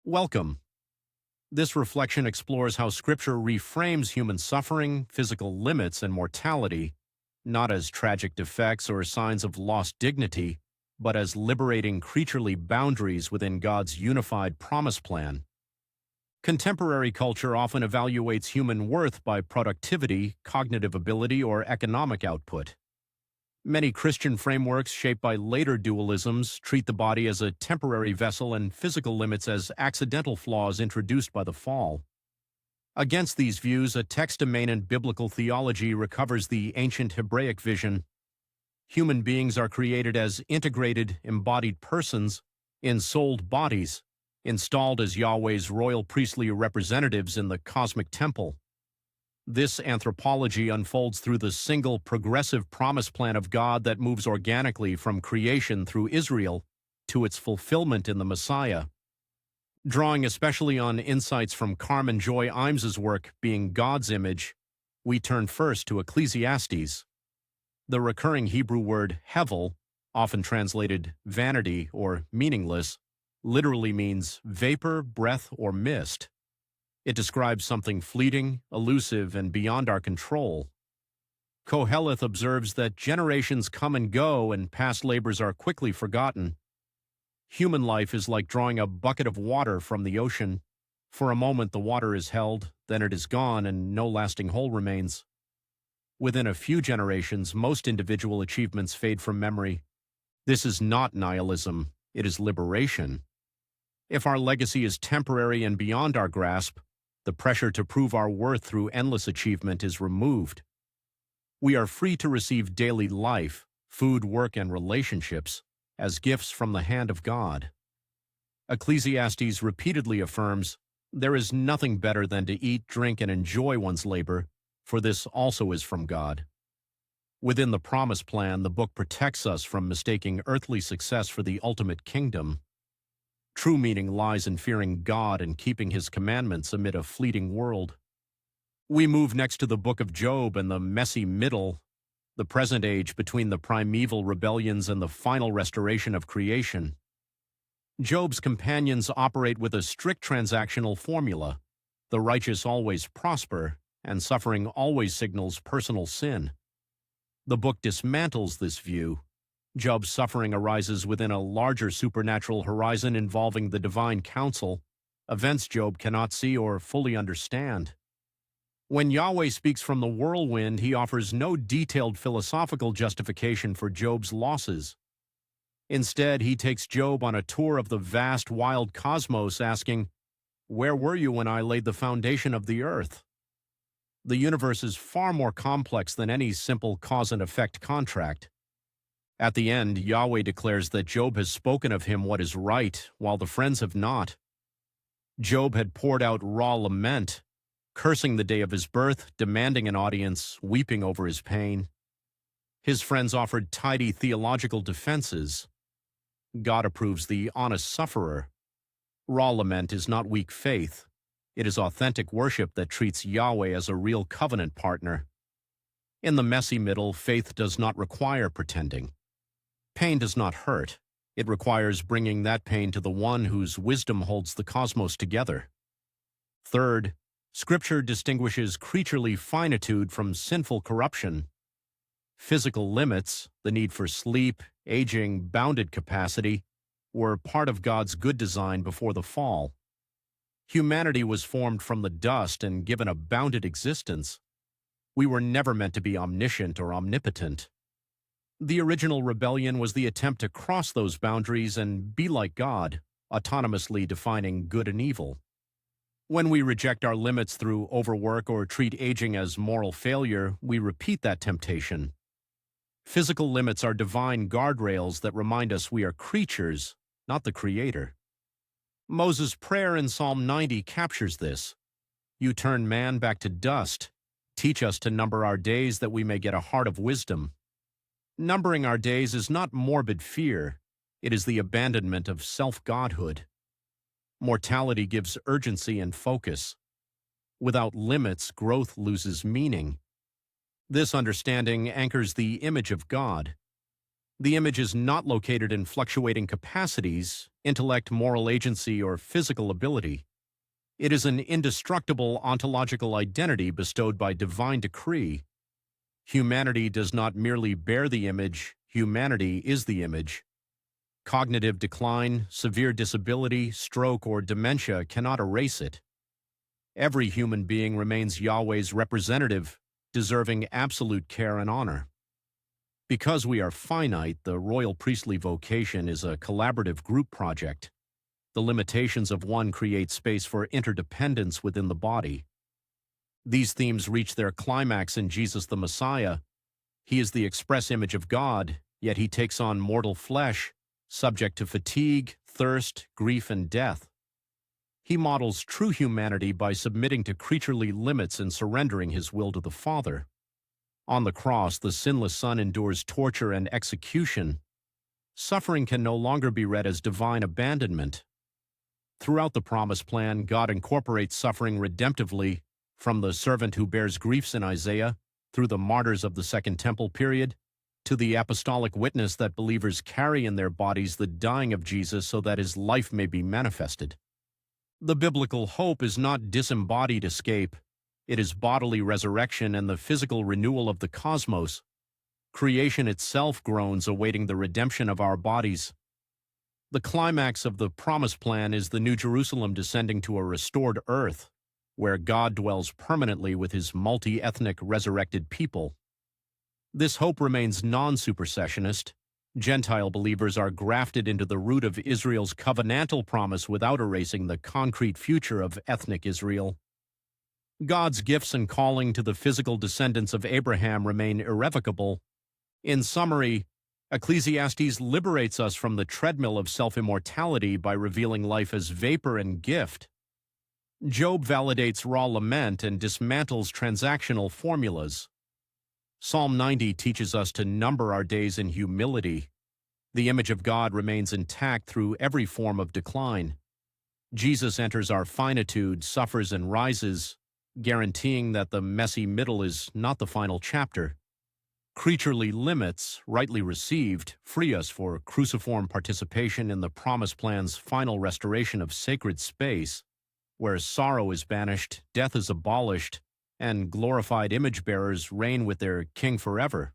Welcome. This reflection explores how Scripture reframes human suffering, physical limits, and mortality, not as tragic defects or signs of lost dignity, but as liberating creaturely boundaries within God's unified promise plan. Contemporary culture often evaluates human worth by productivity, cognitive ability, or economic output. Many Christian frameworks shaped by later dualisms treat the body as a temporary vessel and physical limits as accidental flaws introduced by the fall. Against these views, a text-dominant biblical theology recovers the ancient Hebraic vision. Human beings are created as integrated, embodied persons, ensouled bodies, installed as Yahweh's royal priestly representatives in the cosmic temple. This anthropology unfolds through the single progressive promise plan of God that moves organically from creation through Israel to its fulfillment in the Messiah. Drawing especially on insights from Carmen Imes's work, Being God's Image, we turn first to Ecclesiastes. The recurring Hebrew word Hevel, often translated vanity or meaningless, literally means vapor, breath, or mist. It describes something fleeting, elusive, and beyond our control. Koheleth observes that generations come and go and past labors are quickly forgotten. Human life is like drawing a bucket of water from the ocean. For a moment the water is held, then it is gone, and no lasting hole remains. Within a few generations, most individual achievements fade from memory. This is not nihilism, it is liberation. If our legacy is temporary and beyond our grasp, the pressure to prove our worth through endless achievement is removed. We are free to receive daily life, food, work, and relationships as gifts from the hand of God. Ecclesiastes repeatedly affirms, "There is nothing better than to eat, drink, and enjoy one's labor, for this also is from God." Within the promise plan, the book protects us from mistaking earthly success for the ultimate kingdom. True meaning lies in fearing God and keeping His commandments amid a fleeting world. We move next to the book of Job and the messy middle, the present age between the primeval rebellions and the final restoration of creation. Job's companions operate with a strict transactional formula. The righteous always prosper, and suffering always signals personal sin. The book dismantles this view. Job's suffering arises within a larger supernatural horizon involving the divine counsel, events Job cannot see or fully understand. When Yahweh speaks from the whirlwind, He offers no detailed philosophical justification for Job's losses. Instead, He takes Job on a tour of the vast, wild cosmos, asking, "Where were you when I laid the foundation of the earth?" The universe is far more complex than any simple cause and effect contract. At the end, Yahweh declares that Job has spoken of him what is right, while the friends have not. Job had poured out raw lament, cursing the day of his birth, demanding an audience, weeping over his pain. His friends offered tidy theological defenses. God approves the honest sufferer. Raw lament is not weak faith. It is authentic worship that treats Yahweh as a real covenant partner. In the messy middle, faith does not require pretending. Pain does not hurt. It requires bringing that pain to the one whose wisdom holds the cosmos together. Third, Scripture distinguishes creaturely finitude from sinful corruption. Physical limits, the need for sleep, aging, bounded capacity, were part of God's good design before the fall. Humanity was formed from the dust and given a bounded existence. We were never meant to be omniscient or omnipotent. The original rebellion was the attempt to cross those boundaries and be like God, autonomously defining good and evil. When we reject our limits through overwork or treat aging as moral failure, we repeat that temptation. Physical limits are divine guardrails that remind us we are creatures, not the Creator. Moses' prayer in Psalm 90 captures this. "You turn man back to dust. Teach us to number our days that we may get a heart of wisdom." Numbering our days is not morbid fear. It is the abandonment of self-godhood. Mortality gives urgency and focus. Without limits, growth loses meaning. This understanding anchors the image of God. The image is not located in fluctuating capacities, intellect, moral agency, or physical ability. It is an indestructible ontological identity bestowed by divine decree. Humanity does not merely bear the image, humanity is the image. Cognitive decline, severe disability, stroke, or dementia cannot erase it. Every human being remains Yahweh's representative, deserving absolute care and honor. Because we are finite, the royal priestly vocation is a collaborative group project. The limitations of one create space for interdependence within the body. These themes reach their climax in Jesus the Messiah. He is the express image of God, yet he takes on mortal flesh, subject to fatigue, thirst, grief, and death. He models true humanity by submitting to creaturely limits and surrendering his will to the Father. On the cross, the sinless Son endures torture and execution. Suffering can no longer be read as divine abandonment. Throughout the promised plan, God incorporates suffering redemptively, from the servant who bears griefs in Isaiah, through the martyrs of the Second Temple period, to the apostolic witness that believers carry in their bodies the dying of Jesus so that his life may be manifested. The biblical hope is not disembodied escape. It is bodily resurrection and the physical renewal of the cosmos. Creation itself groans, awaiting the redemption of our bodies. The climax of the promised plan is the New Jerusalem descending to a restored earth, where God dwells permanently with his multi-ethnic resurrected people. This hope remains non-supersessionist. Gentile believers are grafted into the root of Israel's covenantal promise without erasing the concrete future of ethnic Israel. God's gifts and calling to the physical descendants of Abraham remain irrevocable. In summary, Ecclesiastes liberates us from the treadmill of self-immortality by revealing life as vapor and gift. Job validates raw lament and dismantles transactional formulas. Psalm 90 teaches us to number our days in humility. The image of God remains intact through every form of decline. Jesus enters our finitude, suffers and rises, guaranteeing that the messy middle is not the final chapter. Creaturely limits, rightly received, free us for cruciform participation in the promised plan's final restoration of sacred space, where sorrow is banished, death is abolished, and glorified image-bearers reign with their King forever.